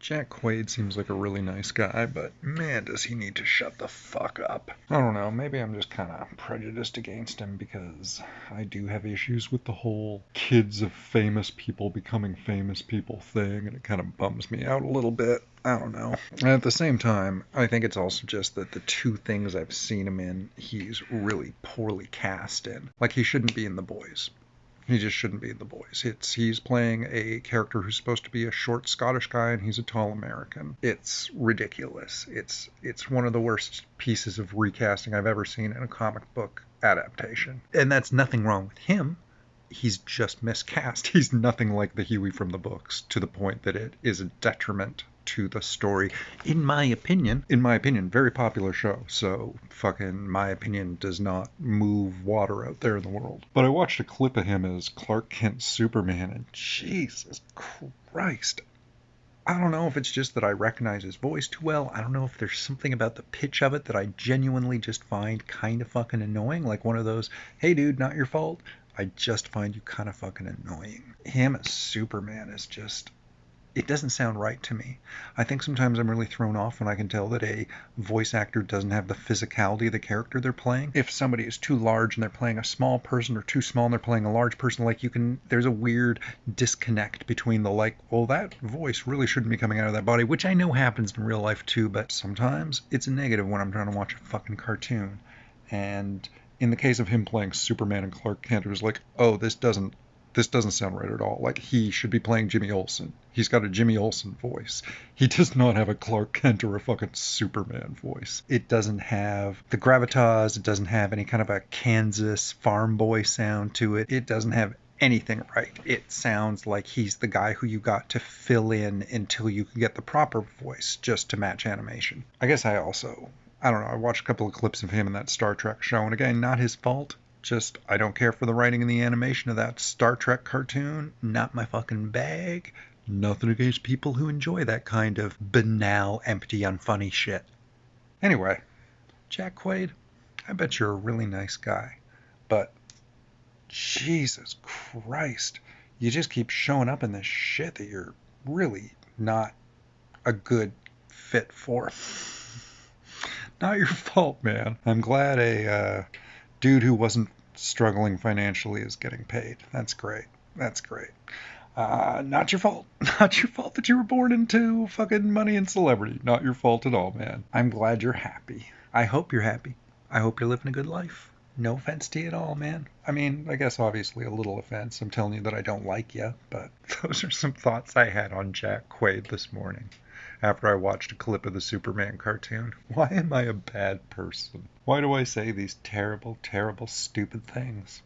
Jack Quaid seems like a really nice guy, but man, does he need to shut the fuck up. I don't know, maybe I'm just kind of prejudiced against him because I do have issues with the whole kids of famous people becoming famous people thing, and it kind of bums me out a little bit. I don't know. And at the same time, I think it's also just that the two things I've seen him in, he's really poorly cast in. Like, he shouldn't be in The Boys. He just shouldn't be in The Boys. He's playing a character who's supposed to be a short Scottish guy, and he's a tall American. It's ridiculous. It's one of the worst pieces of recasting I've ever seen in a comic book adaptation. And that's nothing wrong with him. He's just miscast. He's nothing like the Huey from the books, to the point that it is a detriment to the story, in my opinion. Very popular show, so fucking my opinion does not move water out there in the world. But I watched a clip of him as Clark Kent Superman, and Jesus Christ, I don't know if it's just that I recognize his voice too well. I don't know if there's something about the pitch of it that I genuinely just find kind of fucking annoying, like one of those, hey dude, not your fault. I just find you kind of fucking annoying. Him as Superman is just, it doesn't sound right to me. I think sometimes I'm really thrown off when I can tell that a voice actor doesn't have the physicality of the character they're playing. If somebody is too large and they're playing a small person, or too small and they're playing a large person, like, there's a weird disconnect between the, like, well, that voice really shouldn't be coming out of that body, which I know happens in real life too, but sometimes it's a negative when I'm trying to watch a fucking cartoon. And in the case of him playing Superman and Clark Kent, it was like, oh, this doesn't sound right at all. Like, he should be playing Jimmy Olsen. He's got a Jimmy Olsen voice. He does not have a Clark Kent or a fucking Superman voice. It doesn't have the gravitas. It doesn't have any kind of a Kansas farm boy sound to it. It doesn't have anything right. It sounds like he's the guy who you got to fill in until you could get the proper voice just to match animation. I guess I don't know, I watched a couple of clips of him in that Star Trek show, and again, not his fault. Just, I don't care for the writing and the animation of that Star Trek cartoon. Not my fucking bag. Nothing against people who enjoy that kind of banal, empty, unfunny shit. Anyway, Jack Quaid, I bet you're a really nice guy. But, Jesus Christ, you just keep showing up in this shit that you're really not a good fit for. Not your fault, man. I'm glad a dude who wasn't struggling financially is getting paid. That's great. Not your fault. Not your fault that you were born into fucking money and celebrity. Not your fault at all, man. I'm glad you're happy. I hope you're happy. I hope you're living a good life. No offense to you at all, man. I mean, I guess obviously a little offense. I'm telling you that I don't like you, but those are some thoughts I had on Jack Quaid this morning after I watched a clip of the Superman cartoon. Why am I a bad person? Why do I say these terrible, terrible, stupid things?